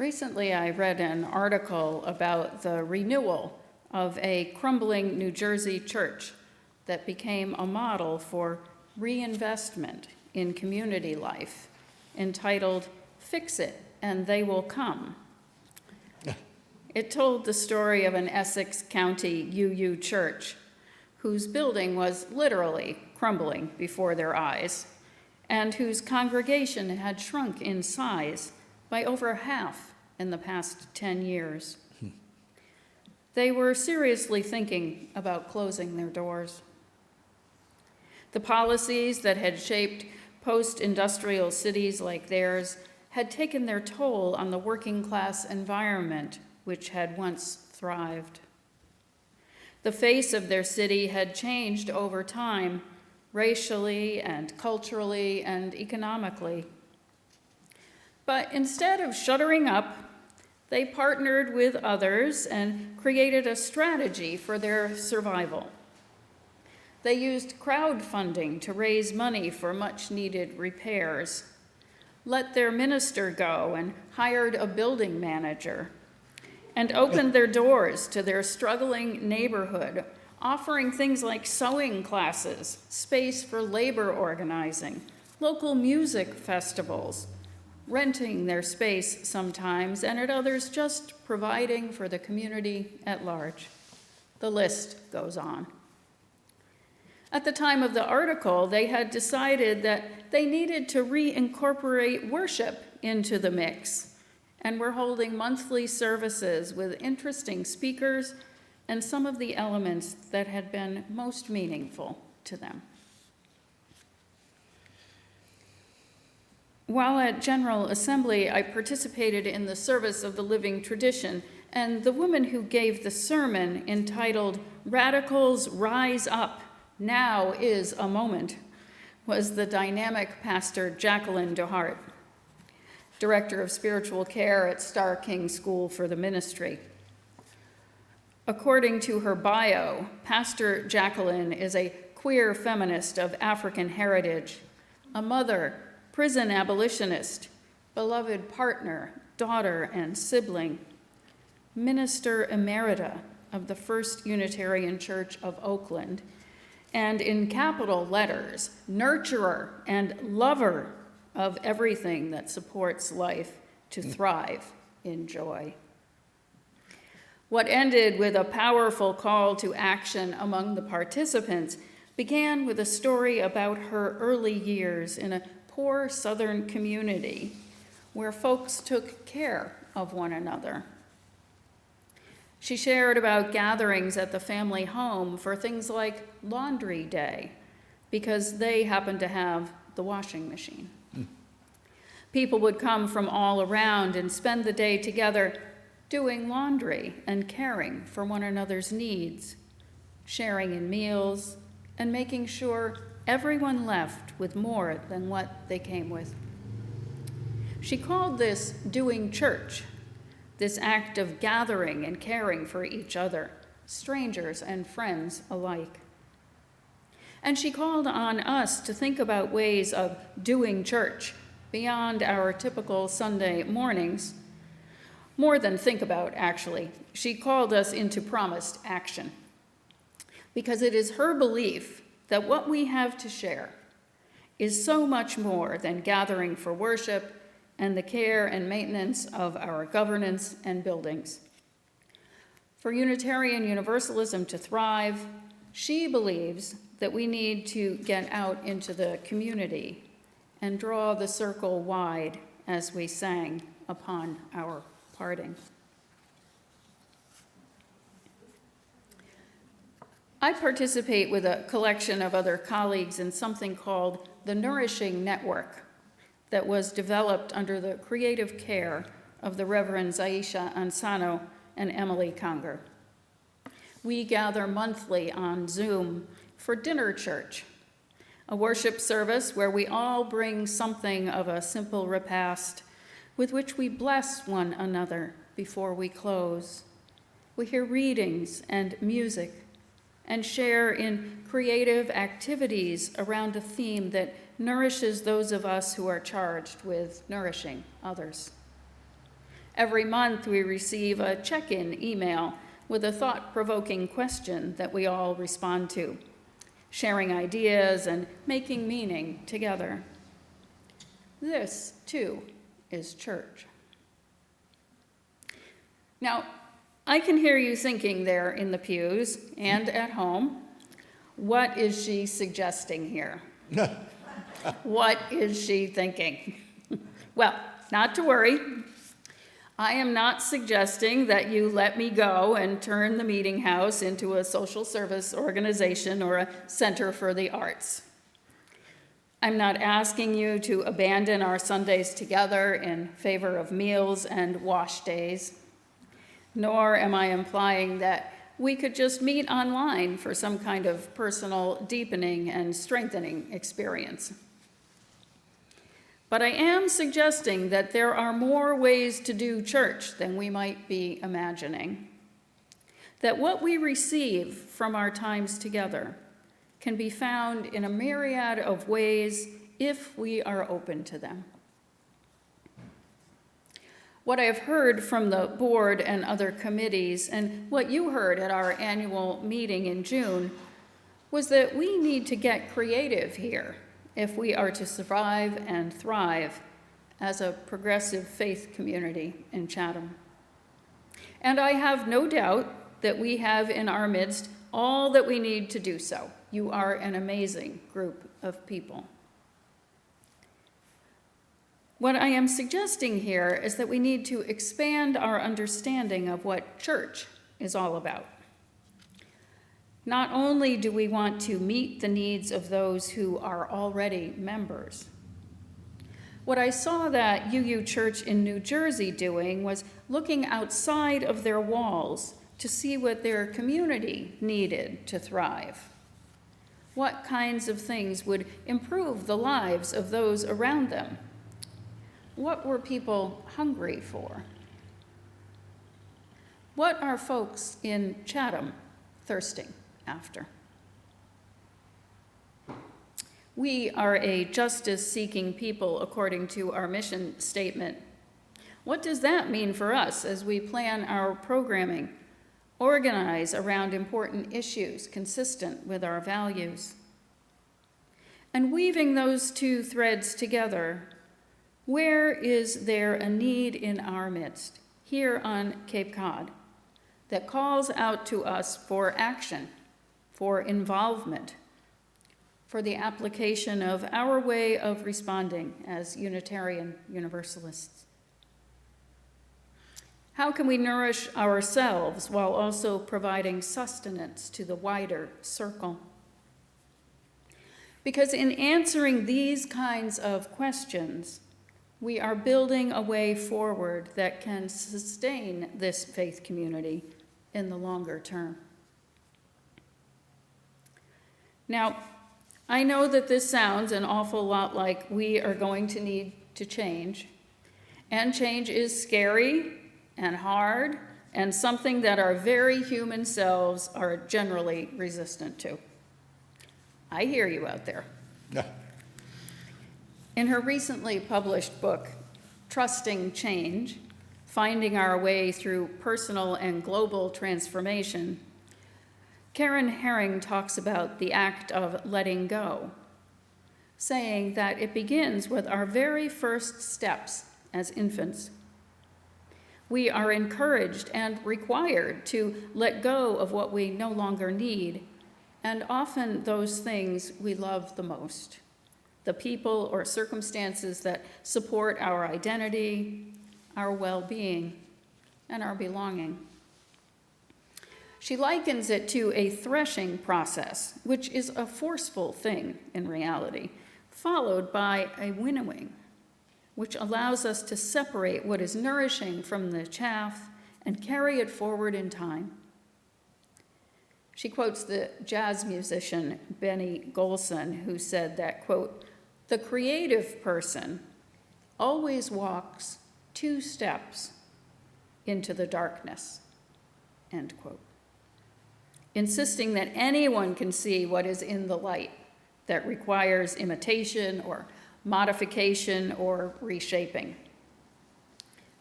Recently, I read an article about the renewal of a crumbling New Jersey church that became a model for reinvestment in community life, entitled "Fix It and They Will Come." It told the story of an Essex County UU church whose building was literally crumbling before their eyes and whose congregation had shrunk in size by over half in the past 10 years. They were seriously thinking about closing their doors. The policies that had shaped post-industrial cities like theirs had taken their toll on the working-class environment which had once thrived. The face of their city had changed over time, racially and culturally and economically. But instead of shuttering up, they partnered with others and created a strategy for their survival. They used crowdfunding to raise money for much-needed repairs, let their minister go and hired a building manager, and opened their doors to their struggling neighborhood, offering things like sewing classes, space for labor organizing, local music festivals, renting their space sometimes, and at others just providing for the community at large. The list goes on. At the time of the article, they had decided that they needed to reincorporate worship into the mix, and were holding monthly services with interesting speakers and some of the elements that had been most meaningful to them. While at General Assembly, I participated in the service of the living tradition, and the woman who gave the sermon, entitled "Radicals Rise Up, Now is a Moment," was the dynamic pastor Jacqueline DeHart, Director of Spiritual Care at Starr King School for the Ministry. According to her bio, Pastor Jacqueline is a queer feminist of African heritage, a mother, prison abolitionist, beloved partner, daughter, and sibling, minister emerita of the First Unitarian Church of Oakland, and in capital letters, nurturer and lover of everything that supports life to thrive in joy. What ended with a powerful call to action among the participants began with a story about her early years in a poor Southern community where folks took care of one another. She shared about gatherings at the family home for things like laundry day, because they happened to have the washing machine. People would come from all around and spend the day together doing laundry and caring for one another's needs, sharing in meals, and making sure everyone left with more than what they came with. She called this doing church, this act of gathering and caring for each other, strangers and friends alike. And she called on us to think about ways of doing church beyond our typical Sunday mornings. More than think about, actually. She called us into promised action, because it is her belief that what we have to share is so much more than gathering for worship and the care and maintenance of our governance and buildings. For Unitarian Universalism to thrive, she believes that we need to get out into the community and draw the circle wide, as we sang upon our parting. I participate with a collection of other colleagues in something called the Nourishing Network that was developed under the creative care of the Reverend Zaisha Ansano and Emily Conger. We gather monthly on Zoom for dinner church, a worship service where we all bring something of a simple repast with which we bless one another before we close. We hear readings and music and share in creative activities around a theme that nourishes those of us who are charged with nourishing others. Every month we receive a check-in email with a thought-provoking question that we all respond to, sharing ideas and making meaning together. This, too, is church. Now, I can hear you thinking there in the pews and at home, what is she suggesting here? What is she thinking? Well, not to worry. I am not suggesting that you let me go and turn the meeting house into a social service organization or a center for the arts. I'm not asking you to abandon our Sundays together in favor of meals and wash days, nor am I implying that we could just meet online for some kind of personal deepening and strengthening experience. But I am suggesting that there are more ways to do church than we might be imagining. That what we receive from our times together can be found in a myriad of ways if we are open to them. What I have heard from the board and other committees, and what you heard at our annual meeting in June, was that we need to get creative here if we are to survive and thrive as a progressive faith community in Chatham. And I have no doubt that we have in our midst all that we need to do so. You are an amazing group of people. What I am suggesting here is that we need to expand our understanding of what church is all about. Not only do we want to meet the needs of those who are already members. What I saw that UU Church in New Jersey doing was looking outside of their walls to see what their community needed to thrive. What kinds of things would improve the lives of those around them? What were people hungry for? What are folks in Chatham thirsting after? We are a justice-seeking people according to our mission statement. What does that mean for us as we plan our programming, organize around important issues consistent with our values? And weaving those two threads together, where is there a need in our midst, here on Cape Cod, that calls out to us for action, for involvement, for the application of our way of responding as Unitarian Universalists? How can we nourish ourselves while also providing sustenance to the wider circle? Because in answering these kinds of questions, we are building a way forward that can sustain this faith community in the longer term. Now, I know that this sounds an awful lot like we are going to need to change, and change is scary and hard and something that our very human selves are generally resistant to. I hear you out there. Yeah. In her recently published book, Trusting Change, Finding Our Way Through Personal and Global Transformation, Karen Herring talks about the act of letting go, saying that it begins with our very first steps as infants. We are encouraged and required to let go of what we no longer need, and often those things we love the most, the people or circumstances that support our identity, our well-being, and our belonging. She likens it to a threshing process, which is a forceful thing in reality, followed by a winnowing, which allows us to separate what is nourishing from the chaff and carry it forward in time. She quotes the jazz musician Benny Golson, who said that, quote, "The creative person always walks 2 steps into the darkness," end quote. Insisting that anyone can see what is in the light that requires imitation or modification or reshaping.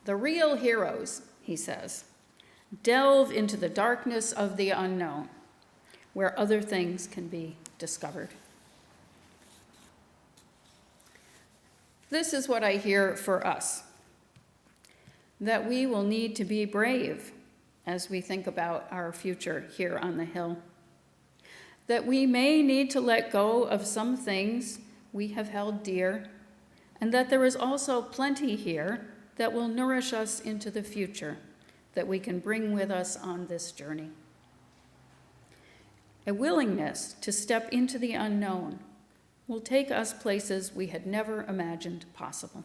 The real heroes, he says, delve into the darkness of the unknown, where other things can be discovered. This is what I hear for us, that we will need to be brave as we think about our future here on the hill, that we may need to let go of some things we have held dear, and that there is also plenty here that will nourish us into the future that we can bring with us on this journey. A willingness to step into the unknown will take us places we had never imagined possible.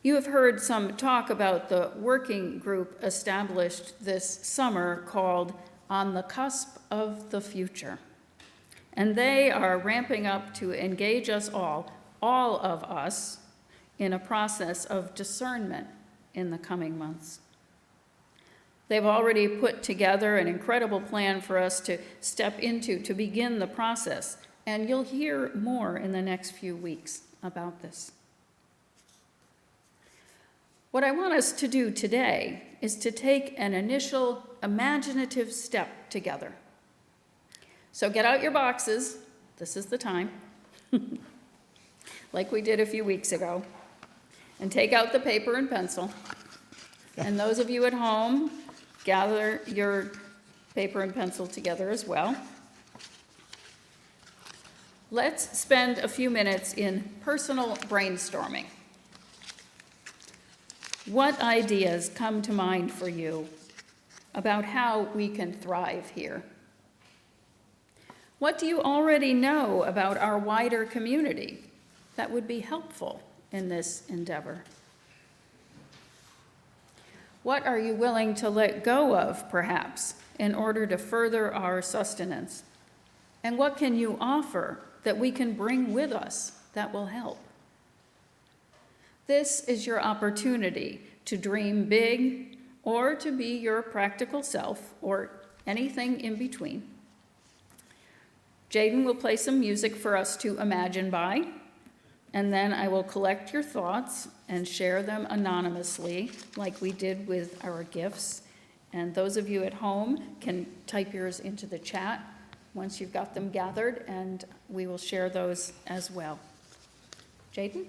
You have heard some talk about the working group established this summer called On the Cusp of the Future. And they are ramping up to engage us all of us, in a process of discernment in the coming months. They've already put together an incredible plan for us to step into to begin the process, and you'll hear more in the next few weeks about this. What I want us to do today is to take an initial imaginative step together. So get out your boxes, this is the time, like we did a few weeks ago, and take out the paper and pencil. And those of you at home, gather your paper and pencil together as well. Let's spend a few minutes in personal brainstorming. What ideas come to mind for you about how we can thrive here? What do you already know about our wider community that would be helpful in this endeavor? What are you willing to let go of, perhaps, in order to further our sustenance? And what can you offer that we can bring with us that will help? This is your opportunity to dream big or to be your practical self or anything in between. Jaden will play some music for us to imagine by, and then I will collect your thoughts and share them anonymously like we did with our gifts. And those of you at home can type yours into the chat once you've got them gathered, and we will share those as well. Jaden?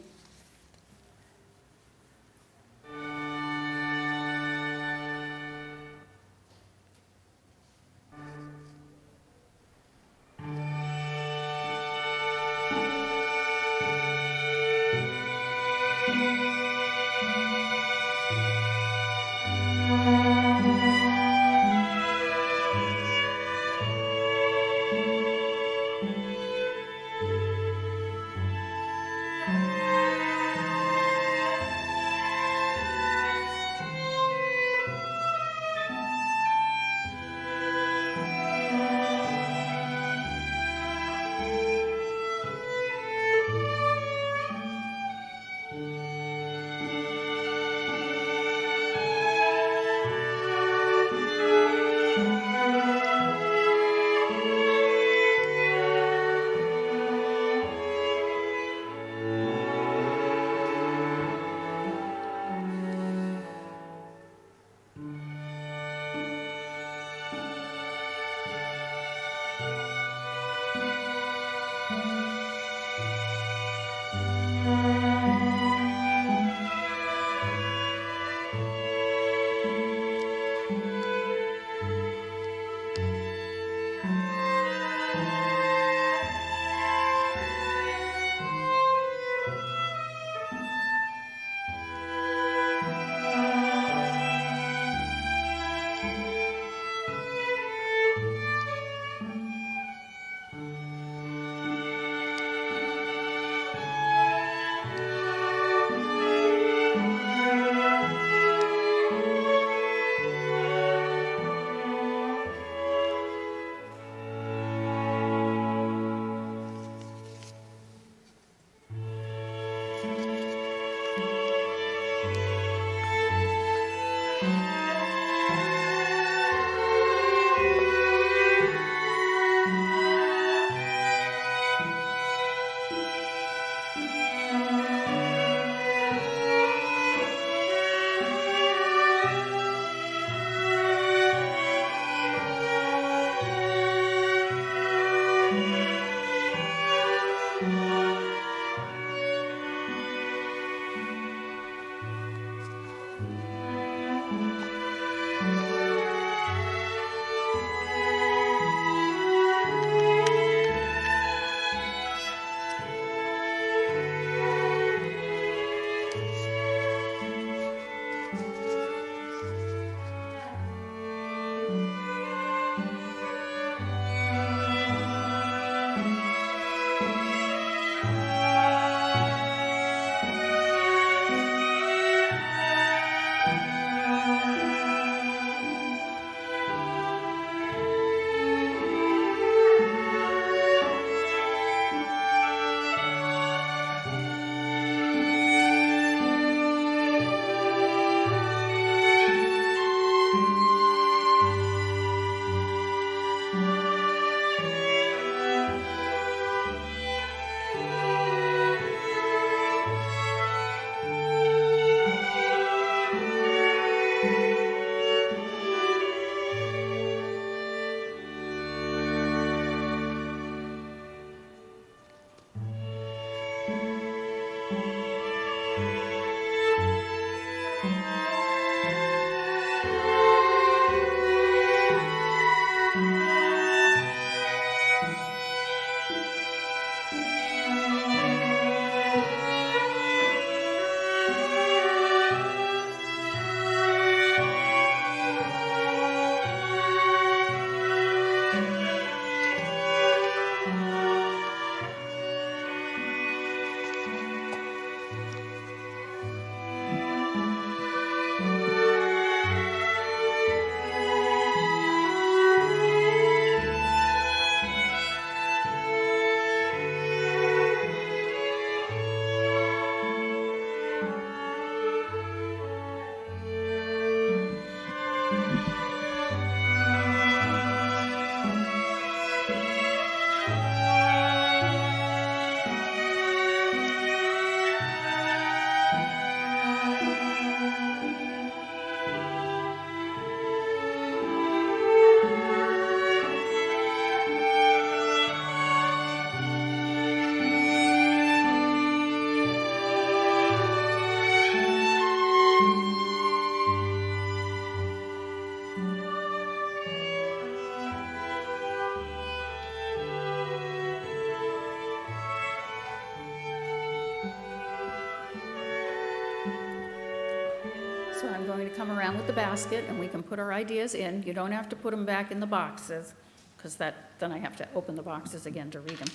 So I'm going to come around with the basket and we can put our ideas in. You don't have to put them back in the boxes, because then I have to open the boxes again to read them.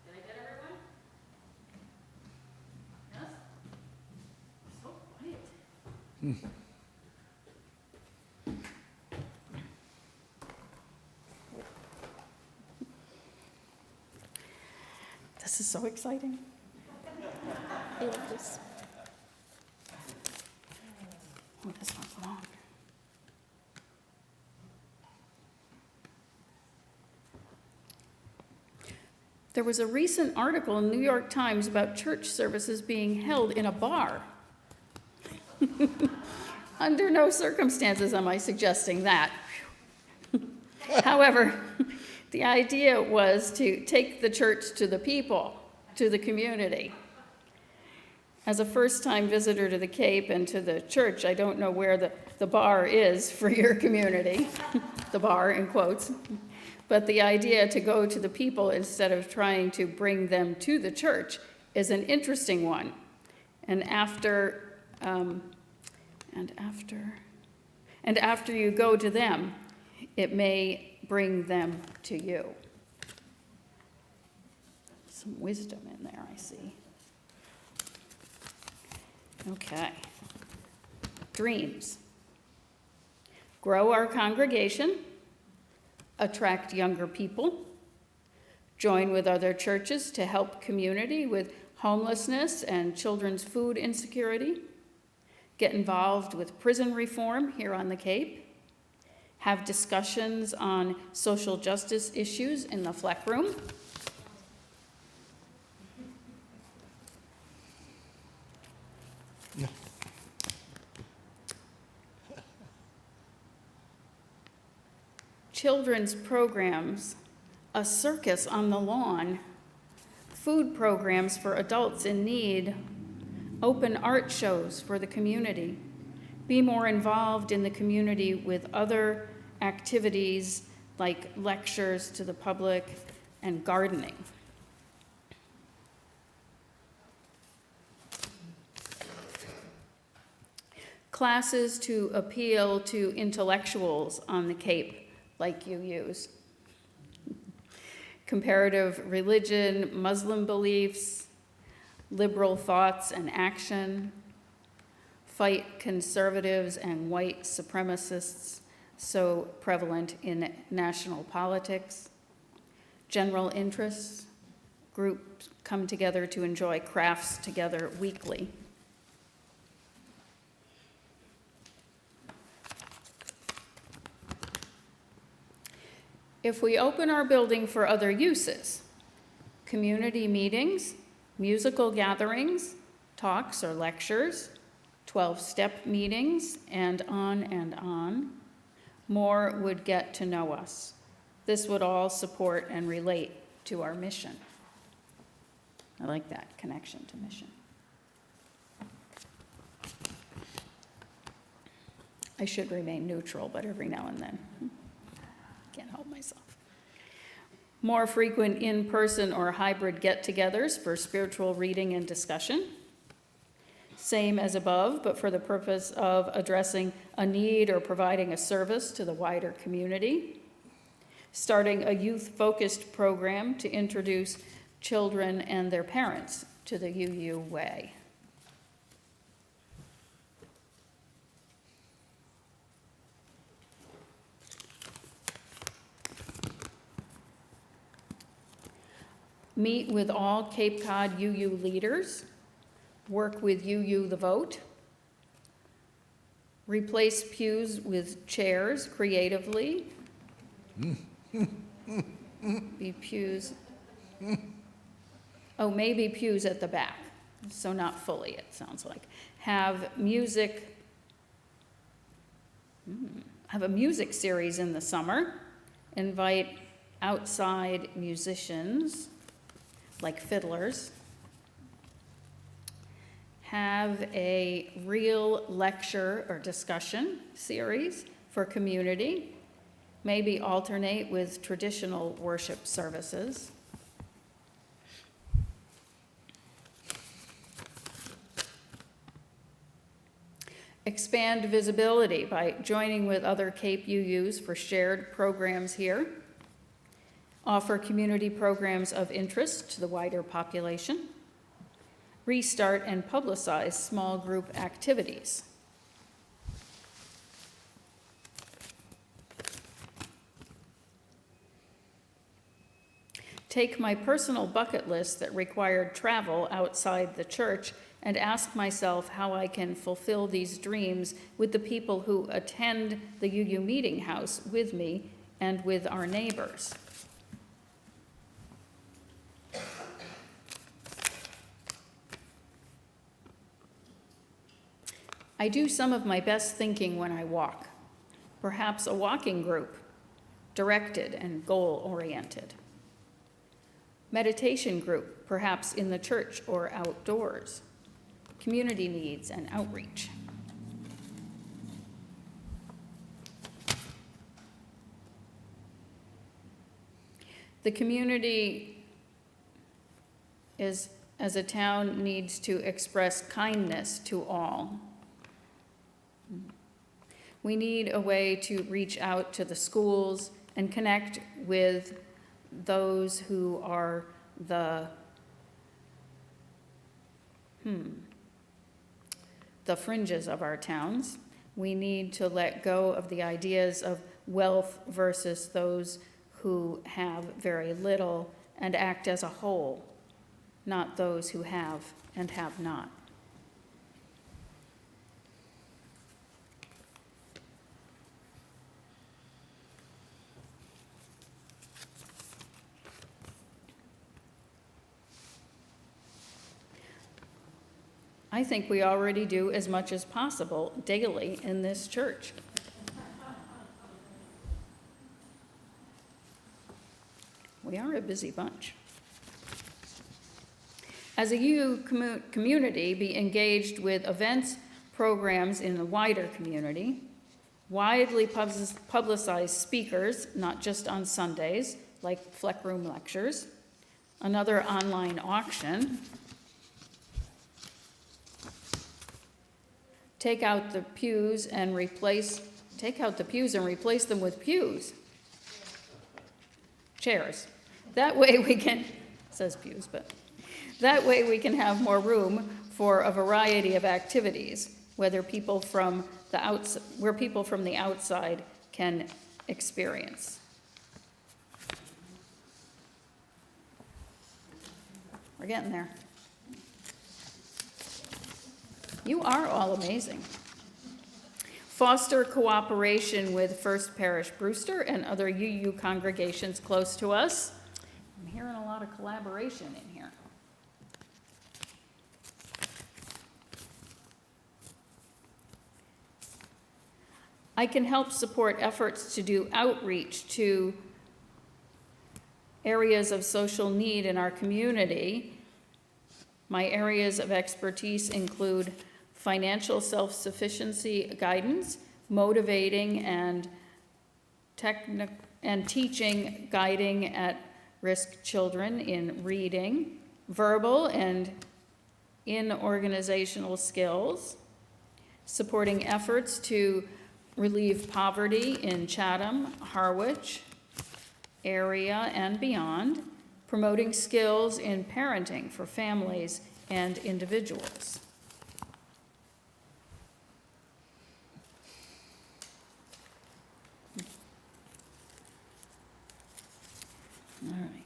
Did I get everyone? Yes? So quiet. This is so exciting. I love this. Oh, this one's long. There was a recent article in the New York Times about church services being held in a bar. Under no circumstances am I suggesting that. However, the idea was to take the church to the people, to the community. As a first-time visitor to the Cape and to the church, I don't know where the bar is for your community, the bar in quotes, but the idea to go to the people instead of trying to bring them to the church is an interesting one. And after you go to them, it may bring them to you. Some wisdom in there, I see. Okay. Dreams. Grow our congregation, attract younger people, join with other churches to help community with homelessness and children's food insecurity, get involved with prison reform here on the Cape, have discussions on social justice issues in the Fleck Room, children's programs, a circus on the lawn, food programs for adults in need, open art shows for the community, be more involved in the community with other activities like lectures to the public and gardening. Classes to appeal to intellectuals on the Cape, like you use. Comparative religion, Muslim beliefs, liberal thoughts and action, fight conservatives and white supremacists so prevalent in national politics, general interests, groups come together to enjoy crafts together weekly. If we open our building for other uses, community meetings, musical gatherings, talks or lectures, 12-step meetings, and on, more would get to know us. This would all support and relate to our mission. I like that connection to mission. I should remain neutral, but every now and then, can't help myself. More frequent in-person or hybrid get-togethers for spiritual reading and discussion. Same as above, but for the purpose of addressing a need or providing a service to the wider community. Starting a youth-focused program to introduce children and their parents to the UU way. Meet with all Cape Cod UU leaders. Work with UU the Vote. Replace pews with chairs creatively. Be pews. Oh, maybe pews at the back. So not fully, it sounds like. Have music. Have a music series in the summer. Invite outside musicians, like fiddlers. Have a real lecture or discussion series for community. Maybe alternate with traditional worship services. Expand visibility by joining with other Cape UUs for shared programs here. Offer community programs of interest to the wider population. Restart and publicize small group activities. Take my personal bucket list that required travel outside the church and ask myself how I can fulfill these dreams with the people who attend the UU Meeting House with me and with our neighbors. I do some of my best thinking when I walk, perhaps a walking group, directed and goal-oriented. Meditation group, perhaps in the church or outdoors. Community needs and outreach. The community as a town needs to express kindness to all. We need a way to reach out to the schools and connect with those who are the fringes of our towns. We need to let go of the ideas of wealth versus those who have very little and act as a whole, not those who have and have not. I think we already do as much as possible daily in this church. We are a busy bunch. As a UU community, be engaged with events, programs in the wider community, widely publicize speakers, not just on Sundays, like Fleck Room lectures, another online auction, take out the pews and replace them with pews. Chairs. That way we can, it says pews, but that way we can have more room for a variety of activities, where people from the outside can experience. We're getting there. You are all amazing. Foster cooperation with First Parish Brewster and other UU congregations close to us. I'm hearing a lot of collaboration in here. I can help support efforts to do outreach to areas of social need in our community. My areas of expertise include financial self-sufficiency guidance, motivating and teaching guiding at risk children in reading, verbal and in organizational skills, supporting efforts to relieve poverty in Chatham, Harwich area and beyond, promoting skills in parenting for families and individuals. All right.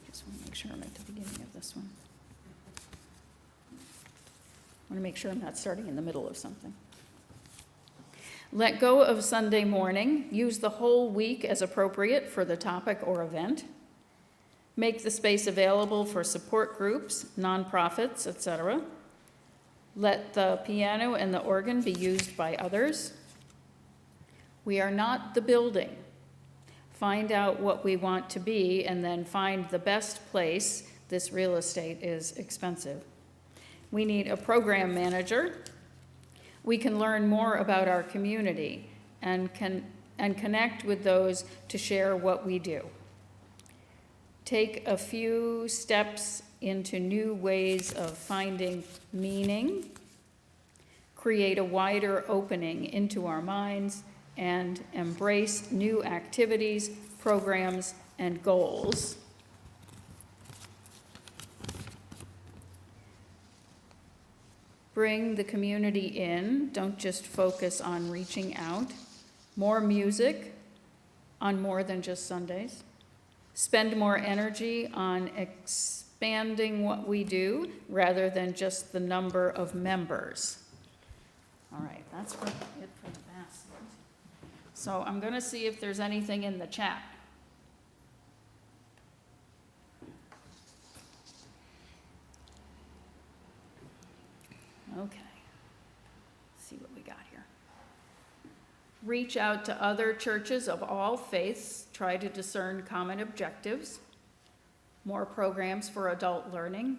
Just want to make sure I'm at the beginning of this one. I want to make sure I'm not starting in the middle of something. Let go of Sunday morning. Use the whole week as appropriate for the topic or event. Make the space available for support groups, nonprofits, etc. Let the piano and the organ be used by others. We are not the building. Find out what we want to be and then find the best place. This real estate is expensive. We need a program manager. We can learn more about our community and connect with those to share what we do. Take a few steps into new ways of finding meaning. Create a wider opening into our minds and embrace new activities, programs, and goals. Bring the community in. Don't just focus on reaching out. More music on more than just Sundays. Spend more energy on expanding what we do rather than just the number of members. All right, that's it for the basket. So I'm going to see if there's anything in the chat. Okay, let's see what we got here. Reach out to other churches of all faiths. Try to discern common objectives. More programs for adult learning.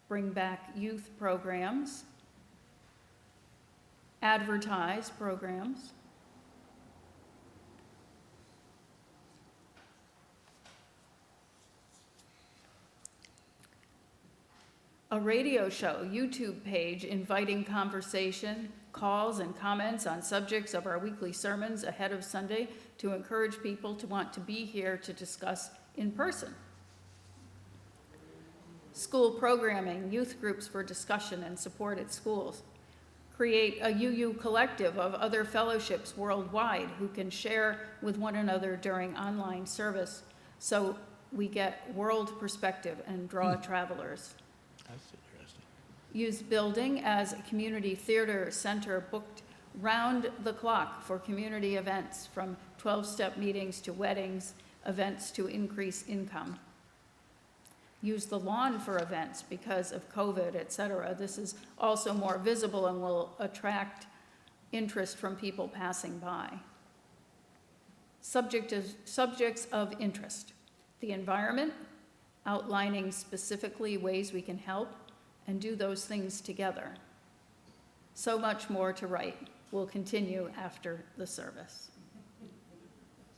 Bring back youth programs. Advertise programs. A radio show, YouTube page inviting conversation, calls and comments on subjects of our weekly sermons ahead of Sunday to encourage people to want to be here to discuss in person. School programming, youth groups for discussion and support at schools. Create a UU collective of other fellowships worldwide who can share with one another during online service so we get world perspective and draw travelers. That's interesting. Use building as a community theater center booked round the clock for community events, from 12-step meetings to weddings, events to increase income. Use the lawn for events because of COVID, etc. This is also more visible and will attract interest from people passing by. Subjects of interest. The environment, outlining specifically ways we can help and do those things together. So much more to write. We'll continue after the service.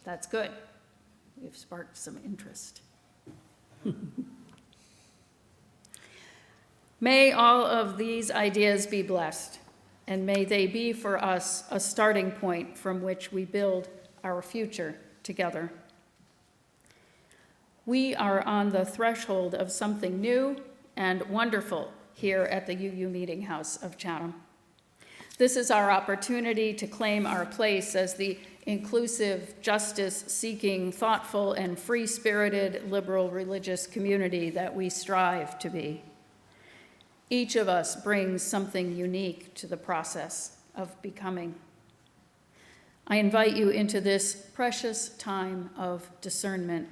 That's good. We've sparked some interest. May all of these ideas be blessed, and may they be for us a starting point from which we build our future together. We are on the threshold of something new and wonderful here at the UU Meeting House of Chatham. This is our opportunity to claim our place as the inclusive, justice-seeking, thoughtful, and free-spirited liberal religious community that we strive to be. Each of us brings something unique to the process of becoming. I invite you into this precious time of discernment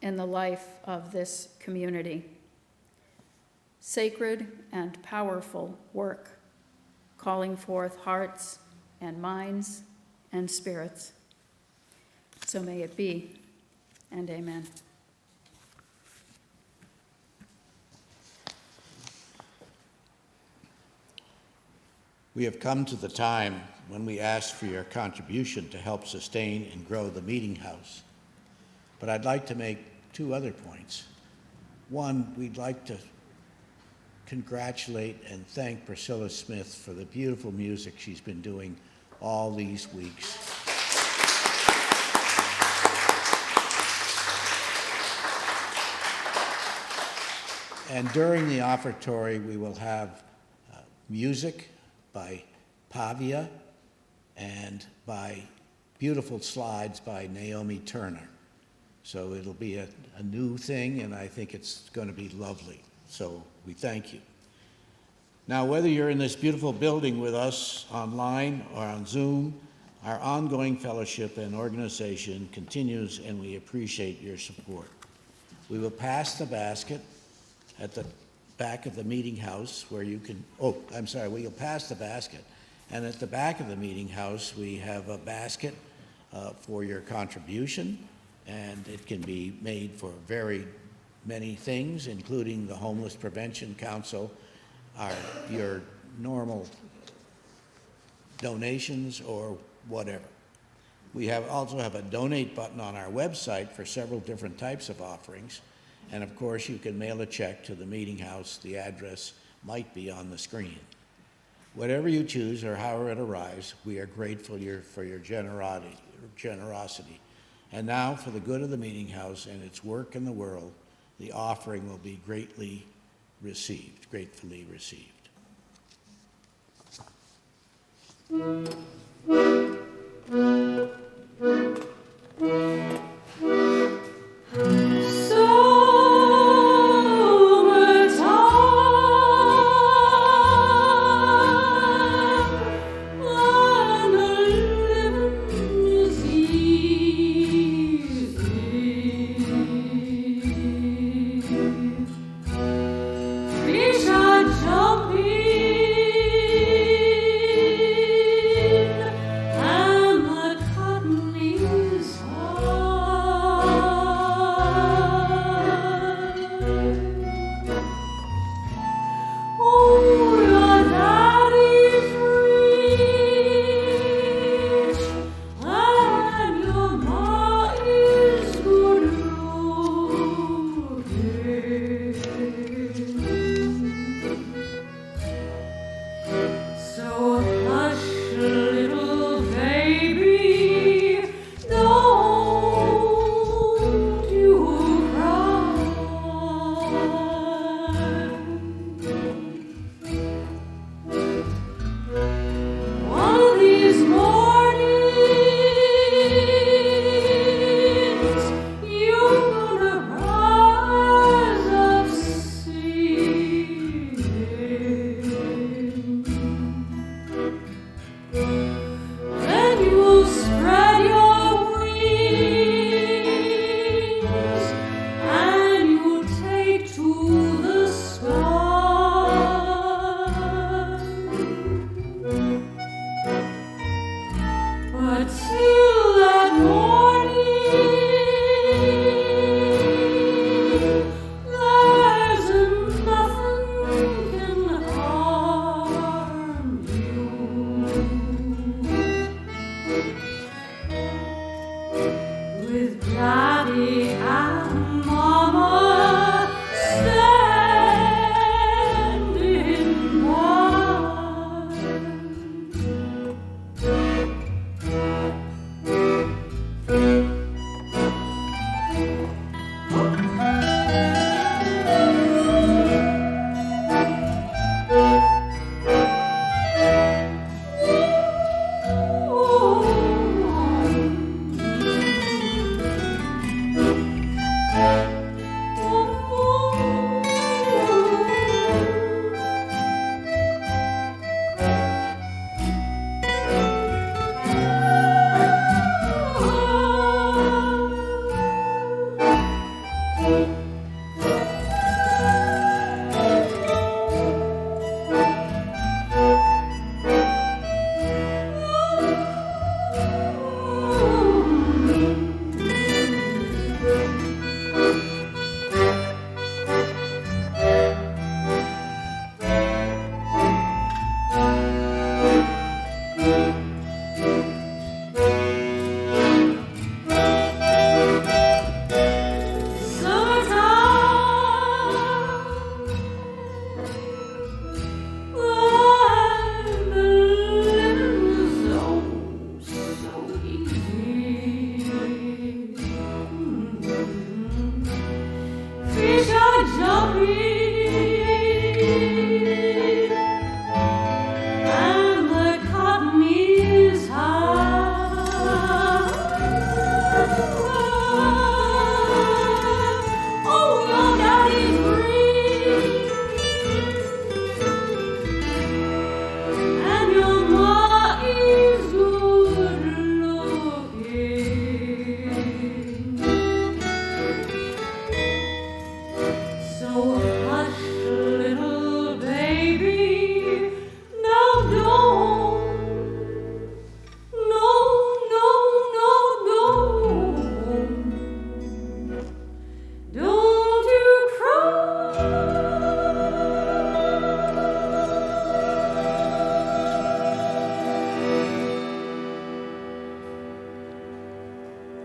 in the life of this community. Sacred and powerful work, calling forth hearts and minds and spirits. So may it be, and amen. We have come to the time when we ask for your contribution to help sustain and grow the meeting house. But I'd like to make two other points. One, we'd like to congratulate and thank Priscilla Smith for the beautiful music she's been doing all these weeks. And during the offertory, we will have music by Pavia and by beautiful slides by Naomi Turner. So it'll be a new thing, and I think it's going to be lovely. So we thank you. Now, whether you're in this beautiful building with us online or on Zoom, our ongoing fellowship and organization continues, and we appreciate your support. We will pass the basket at the back of the meeting house where you can, we'll pass the basket. And at the back of the meeting house, we have a basket for your contribution, and it can be made for very many things, including the Homeless Prevention Council, your normal donations or whatever. We also have a donate button on our website for several different types of offerings. And of course, you can mail a check to the meeting house. The address might be on the screen. Whatever you choose or however it arrives, we are grateful for your generosity. And now, for the good of the meeting house and its work in the world, the offering will be gratefully received.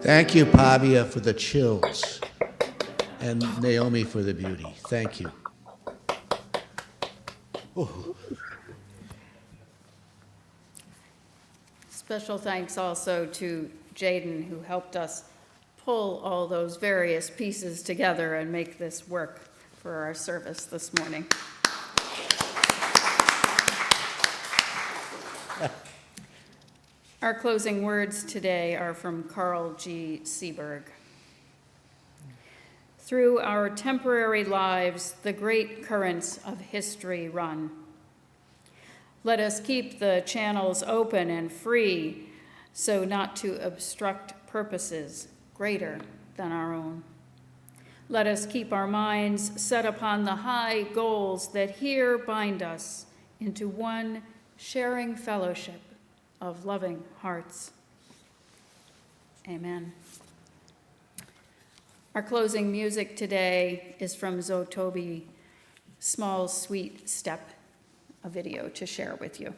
Thank you, Pavia, for the chills, and Naomi for the beauty. Thank you. Special thanks also to Jaden, who helped us pull all those various pieces together and make this work for our service this morning. Our closing words today are from Carl G. Seberg. Through our temporary lives, the great currents of history run. Let us keep the channels open and free so not to obstruct purposes greater than our own. Let us keep our minds set upon the high goals that here bind us into one sharing fellowship of loving hearts. Amen. Our closing music today is from Zotobi, Small Sweet Step, a video to share with you.